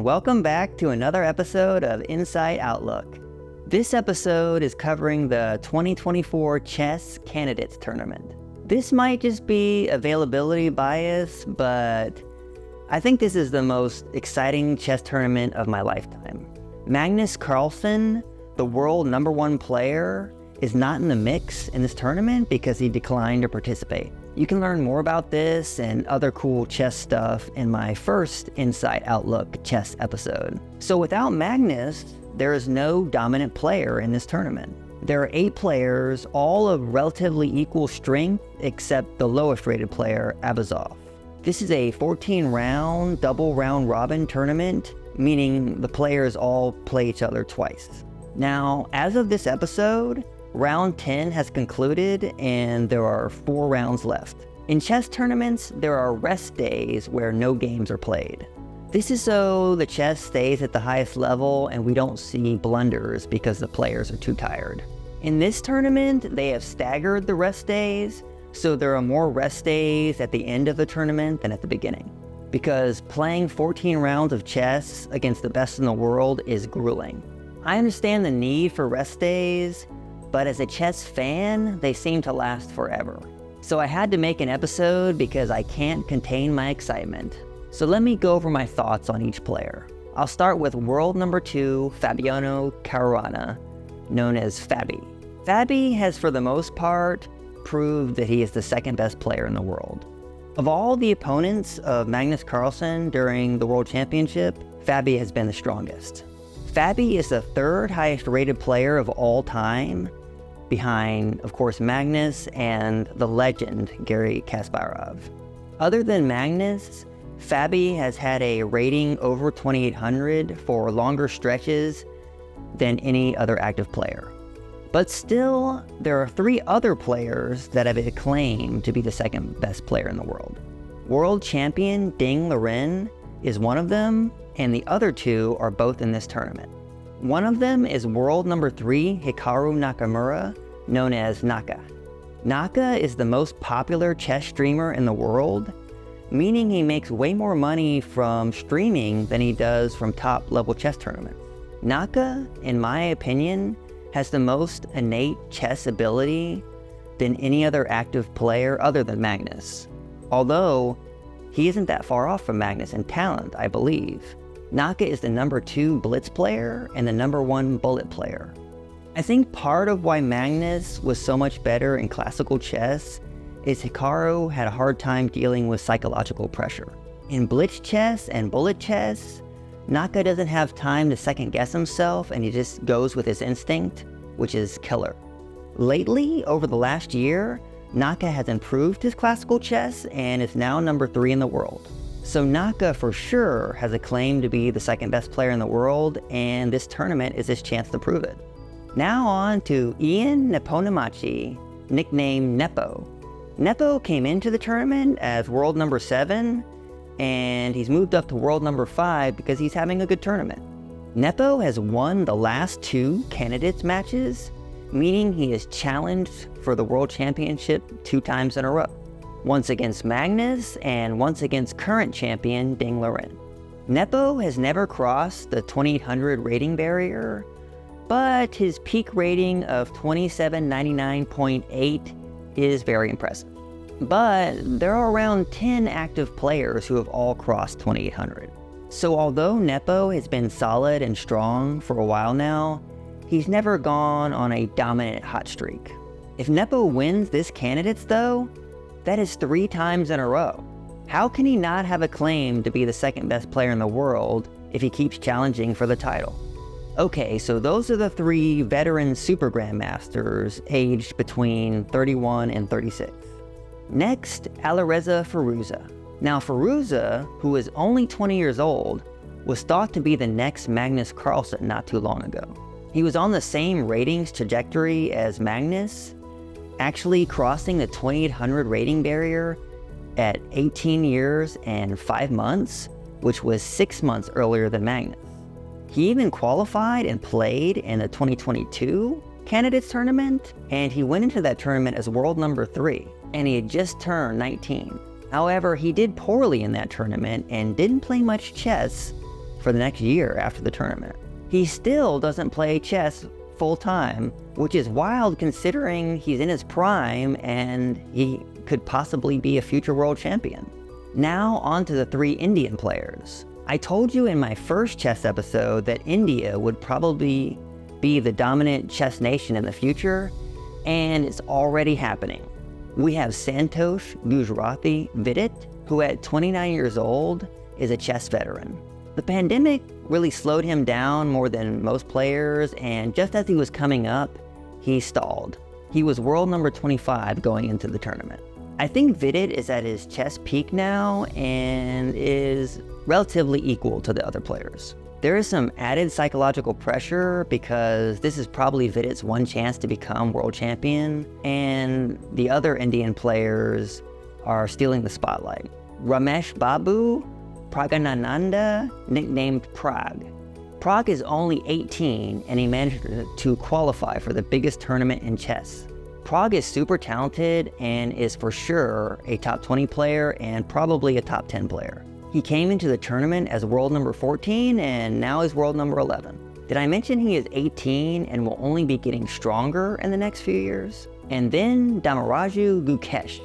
welcome back to another episode of Insight Outlook. This episode is covering the 2024 Chess Candidates Tournament. This might just be availability bias, but I think this is the most exciting chess tournament of my lifetime. Magnus Carlsen, the world #1 player, is not in the mix in this tournament because he declined to participate. You can learn more about this and other cool chess stuff in my first Insight Outlook chess episode. So without Magnus, there is no dominant player in this tournament. There are 8 players, all of relatively equal strength, except the lowest rated player, Abazov. This is a 14-round, double round robin tournament, meaning the players all play each other twice. Now, as of this episode, Round 10 has concluded and there are 4 rounds left. In chess tournaments, there are rest days where no games are played. This is so the chess stays at the highest level and we don't see blunders because the players are too tired. In this tournament, they have staggered the rest days, so there are more rest days at the end of the tournament than at the beginning. Because playing 14 rounds of chess against the best in the world is grueling. I understand the need for rest days, but as a chess fan, they seem to last forever. So I had to make an episode because I can't contain my excitement. So let me go over my thoughts on each player. I'll start with world #2, Fabiano Caruana, known as Fabi. Fabi has, for the most part, proved that he is the second best player in the world. Of all the opponents of Magnus Carlsen during the World Championship, Fabi has been the strongest. Fabi is the 3rd highest rated player of all time, behind, of course, Magnus and the legend Garry Kasparov. Other than Magnus, Fabi has had a rating over 2800 for longer stretches than any other active player. But still, there are 3 other players that have acclaimed to be the second best player in the world. World champion Ding Liren is one of them, and the other 2 are both in this tournament. One of them is world #3 Hikaru Nakamura, known as Naka. Naka is the most popular chess streamer in the world, meaning he makes way more money from streaming than he does from top-level chess tournaments. Naka, in my opinion, has the most innate chess ability than any other active player other than Magnus. Although, he isn't that far off from Magnus in talent, I believe. Naka is the #2 blitz player and the #1 bullet player. I think part of why Magnus was so much better in classical chess is Hikaru had a hard time dealing with psychological pressure. In blitz chess and bullet chess, Naka doesn't have time to second guess himself and he just goes with his instinct, which is killer. Lately, over the last year, Naka has improved his classical chess and is now #3 in the world. So Naka for sure has a claim to be the second best player in the world, and this tournament is his chance to prove it. Now on to Ian Nepomniachtchi, nicknamed Nepo. Nepo came into the tournament as world #7, and he's moved up to world #5 because he's having a good tournament. Nepo has won the last 2 candidates matches, meaning he is challenged for the World Championship 2 times in a row. Once against Magnus, and once against current champion Ding Liren. Nepo has never crossed the 2800 rating barrier, but his peak rating of 2799.8 is very impressive. But there are around 10 active players who have all crossed 2800. So although Nepo has been solid and strong for a while now, he's never gone on a dominant hot streak. If Nepo wins this candidates though, that is 3 times in a row. How can he not have a claim to be the second best player in the world if he keeps challenging for the title? Okay, so those are the 3 veteran Super Grandmasters aged between 31 and 36. Next, Alireza Firouzja. Now Firouzja, who is only 20 years old, was thought to be the next Magnus Carlsen not too long ago. He was on the same ratings trajectory as Magnus, actually crossing the 2800 rating barrier at 18 years and 5 months, which was 6 months earlier than Magnus. He even qualified and played in the 2022 Candidates Tournament, and he went into that tournament as world #3, and he had just turned 19. However, he did poorly in that tournament and didn't play much chess for the next year after the tournament. He still doesn't play chess full-time, which is wild considering he's in his prime and he could possibly be a future world champion. Now on to the 3 Indian players. I told you in my first chess episode that India would probably be the dominant chess nation in the future, and it's already happening. We have Santosh Gujarati Vidit, who at 29 years old is a chess veteran. The pandemic really slowed him down more than most players, and just as he was coming up, he stalled. He was world number 25 going into the tournament. I think Vidit is at his chess peak now and is relatively equal to the other players. There is some added psychological pressure because this is probably Vidit's one chance to become world champion, and the other Indian players are stealing the spotlight. Ramesh Babu Praganananda, nicknamed Prag. Prag is only 18 and he managed to qualify for the biggest tournament in chess. Prag is super talented and is for sure a top 20 player and probably a top 10 player. He came into the tournament as world number 14 and now is world number 11. Did I mention he is 18 and will only be getting stronger in the next few years? And then Damaraju Gukesh.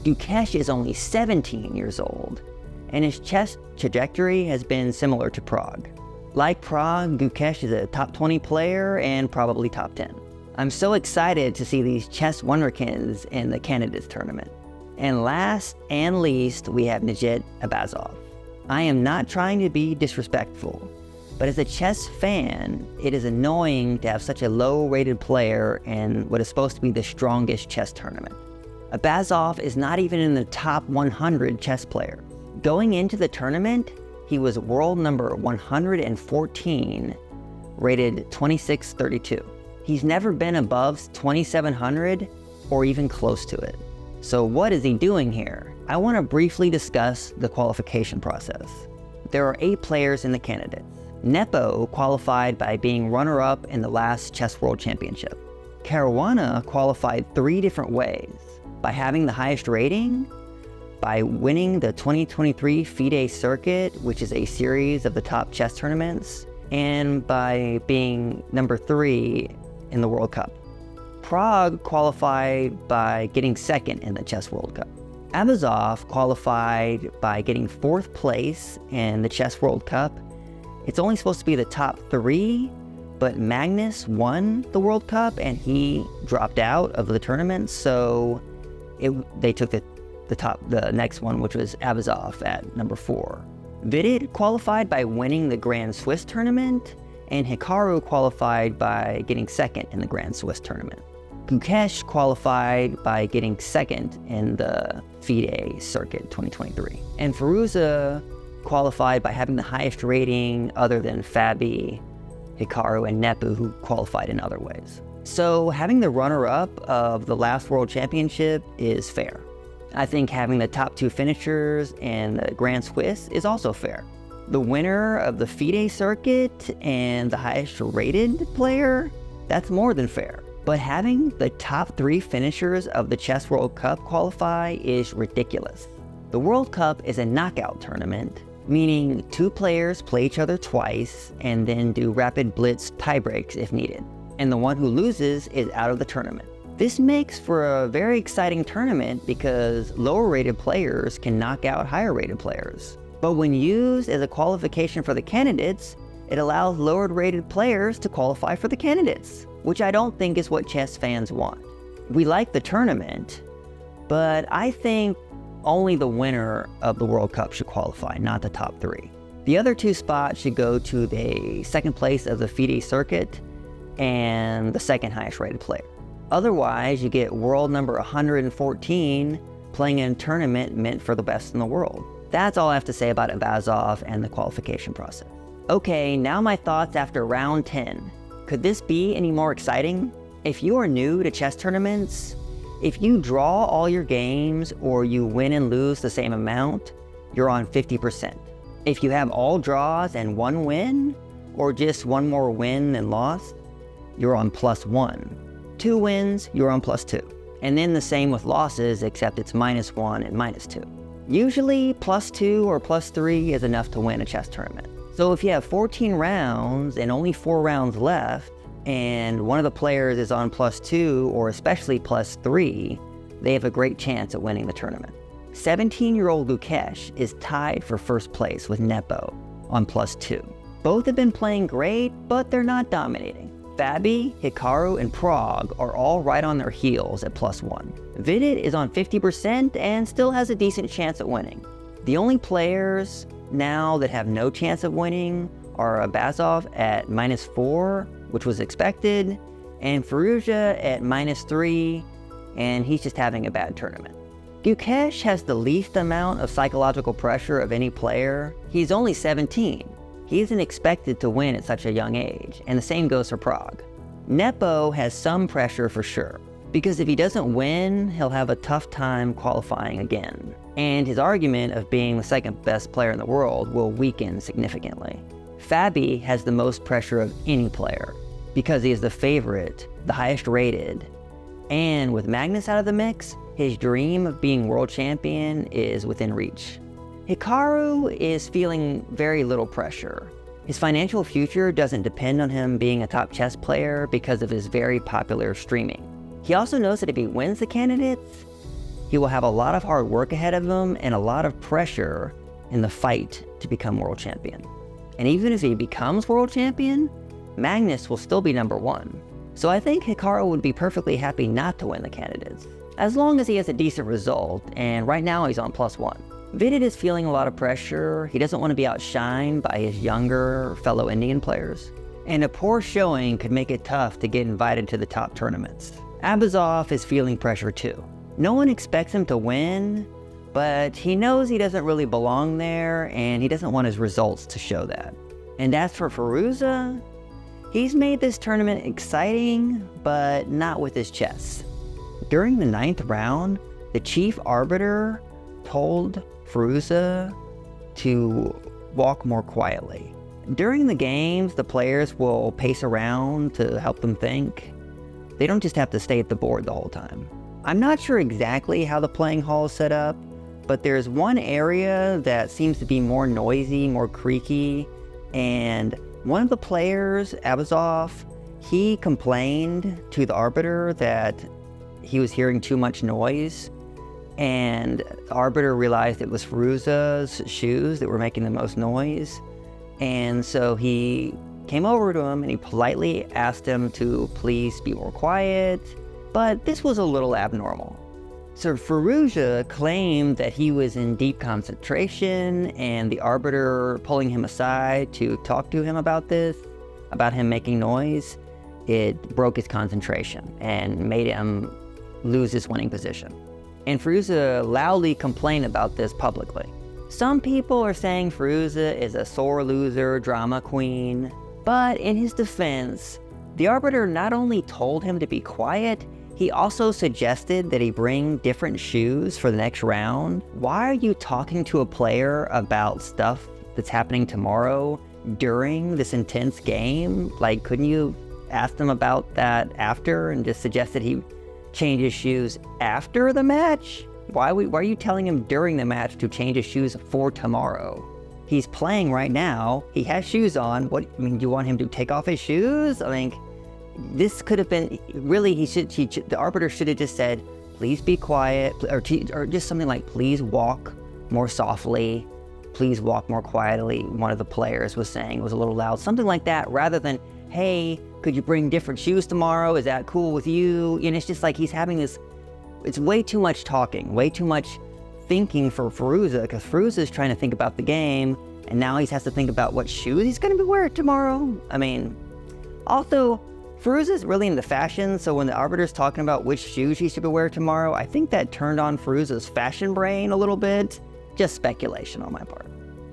Gukesh is only 17 years old, and his chess trajectory has been similar to Prag. Like Prag, Gukesh is a top 20 player and probably top 10. I'm so excited to see these chess wonderkins in the candidates tournament. And last and least, we have Nijit Abazov. I am not trying to be disrespectful, but as a chess fan, it is annoying to have such a low-rated player in what is supposed to be the strongest chess tournament. Abazov is not even in the top 100 chess players. Going into the tournament, he was world number 114, rated 2632. He's never been above 2700 or even close to it. So what is he doing here? I want to briefly discuss the qualification process. There are 8 players in the candidates. Nepo qualified by being runner-up in the last Chess World Championship. Caruana qualified 3 different ways: by having the highest rating, by winning the 2023 FIDE circuit, which is a series of the top chess tournaments, and by being number 3 in the World Cup. Prague qualified by getting second in the Chess World Cup. Abazov qualified by getting 4th place in the Chess World Cup. It's only supposed to be the top 3, but Magnus won the World Cup and he dropped out of the tournament, so they took the next one, which was Abazov at number 4. Vidit qualified by winning the Grand Swiss tournament, and Hikaru qualified by getting second in the Grand Swiss tournament. Gukesh qualified by getting second in the FIDE circuit 2023. And Firouzja qualified by having the highest rating other than Fabi, Hikaru, and Nepu, who qualified in other ways. So having the runner-up of the last World Championship is fair. I think having the top 2 finishers in the Grand Swiss is also fair. The winner of the FIDE circuit and the highest rated player, that's more than fair. But having the top 3 finishers of the Chess World Cup qualify is ridiculous. The World Cup is a knockout tournament, meaning 2 players play each other twice and then do rapid blitz tiebreaks if needed. And the one who loses is out of the tournament. This makes for a very exciting tournament because lower rated players can knock out higher rated players. But when used as a qualification for the candidates, it allows lower rated players to qualify for the candidates, which I don't think is what chess fans want. We like the tournament, but I think only the winner of the World Cup should qualify, not the top 3. The other 2 spots should go to the second place of the FIDE circuit and the second highest rated player. Otherwise, you get world number 114 playing in a tournament meant for the best in the world. That's all I have to say about Abazov and the qualification process. Okay, now my thoughts after round 10. Could this be any more exciting? If you are new to chess tournaments, if you draw all your games or you win and lose the same amount, you're on 50%. If you have all draws and 1 win, or just 1 more win than loss, you're on +1. 2 wins, you're on +2. And then the same with losses, except it's -1 and -2. Usually +2 or +3 is enough to win a chess tournament. So if you have 14 rounds and only 4 rounds left, and one of the players is on +2 or especially +3, they have a great chance at winning the tournament. 17-year-old Gukesh is tied for first place with Nepo on +2. Both have been playing great, but they're not dominating. Fabi, Hikaru, and Prague are all right on their heels at +1. Vidit is on 50% and still has a decent chance at winning. The only players now that have no chance of winning are Abazov at -4, which was expected, and Firouzja at -3, and he's just having a bad tournament. Gukesh has the least amount of psychological pressure of any player. He's only 17. He isn't expected to win at such a young age, and the same goes for Prague. Nepo has some pressure for sure, because if he doesn't win, he'll have a tough time qualifying again, and his argument of being the second best player in the world will weaken significantly. Fabi has the most pressure of any player, because he is the favorite, the highest rated, and with Magnus out of the mix, his dream of being world champion is within reach. Hikaru is feeling very little pressure. His financial future doesn't depend on him being a top chess player because of his very popular streaming. He also knows that if he wins the candidates, he will have a lot of hard work ahead of him and a lot of pressure in the fight to become world champion. And even if he becomes world champion, Magnus will still be number 1. So I think Hikaru would be perfectly happy not to win the candidates, as long as he has a decent result, and right now he's on +1. Vidit is feeling a lot of pressure. He doesn't want to be outshined by his younger fellow Indian players, and a poor showing could make it tough to get invited to the top tournaments. Abazov is feeling pressure too. No one expects him to win, but he knows he doesn't really belong there, and he doesn't want his results to show that. And as for Firouzja, he's made this tournament exciting, but not with his chess. During the 9th round, the chief arbiter told Firouzja to walk more quietly. During the games, the players will pace around to help them think. They don't just have to stay at the board the whole time. I'm not sure exactly how the playing hall is set up, but there's one area that seems to be more noisy, more creaky, and one of the players, Abazov, he complained to the arbiter that he was hearing too much noise, and the arbiter realized it was Firouzja's shoes that were making the most noise, and so he came over to him and he politely asked him to please be more quiet, but this was a little abnormal. So Firouzja claimed that he was in deep concentration, and the arbiter pulling him aside to talk to him about this, about him making noise, it broke his concentration and made him lose his winning position. And Firouzja loudly complained about this publicly. Some people are saying Firouzja is a sore loser, drama queen, but in his defense, the arbiter not only told him to be quiet, he also suggested that he bring different shoes for the next round. Why are you talking to a player about stuff that's happening tomorrow during this intense game? Like, couldn't you ask them about that after and just suggest that he change his shoes after the match? Why are you telling him during the match to change his shoes for tomorrow? He's playing right now. He has shoes on. What, I mean, you want him to take off his shoes? I mean, this could have been, really, the arbiter should have just said, please be quiet, or just something like, please walk more softly, please walk more quietly, one of the players was saying. It was a little loud, something like that, rather than, hey, could you bring different shoes tomorrow? Is that cool with you? And it's just like he's having this, it's way too much talking, way too much thinking for Firouzja, because Firouzja is trying to think about the game, and now he has to think about what shoes he's going to be wearing tomorrow. I mean, also, Firouzja is really into fashion, so when the arbiter's talking about which shoes he should be wearing tomorrow, I think that turned on Firouzja's fashion brain a little bit. Just speculation on my part.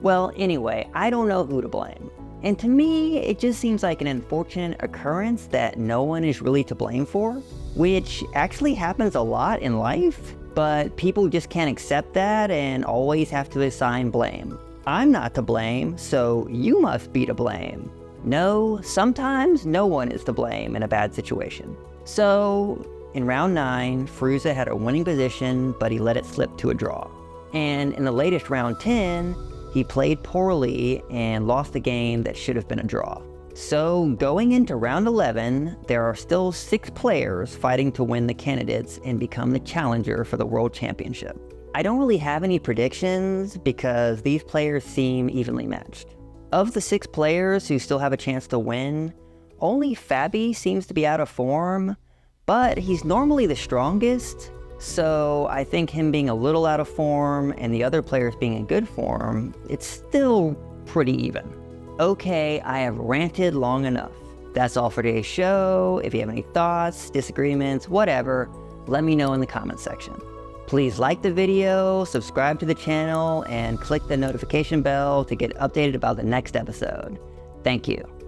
Well, anyway, I don't know who to blame. And to me, it just seems like an unfortunate occurrence that no one is really to blame for, which actually happens a lot in life, but people just can't accept that and always have to assign blame. I'm not to blame, so you must be to blame. No, sometimes no one is to blame in a bad situation. So, in round 9, Firouzja had a winning position, but he let it slip to a draw. And in the latest round 10, He played poorly and lost a game that should have been a draw. So going into round 11, there are still 6 players fighting to win the candidates and become the challenger for the World Championship. I don't really have any predictions because these players seem evenly matched. Of the 6 players who still have a chance to win, only Fabi seems to be out of form, but he's normally the strongest, so I think him being a little out of form and the other players being in good form, it's still pretty even. Okay, I have ranted long enough. That's all for today's show. If you have any thoughts, disagreements, whatever, let me know in the comments section. Please like the video, subscribe to the channel, and click the notification bell to get updated about the next episode. Thank you.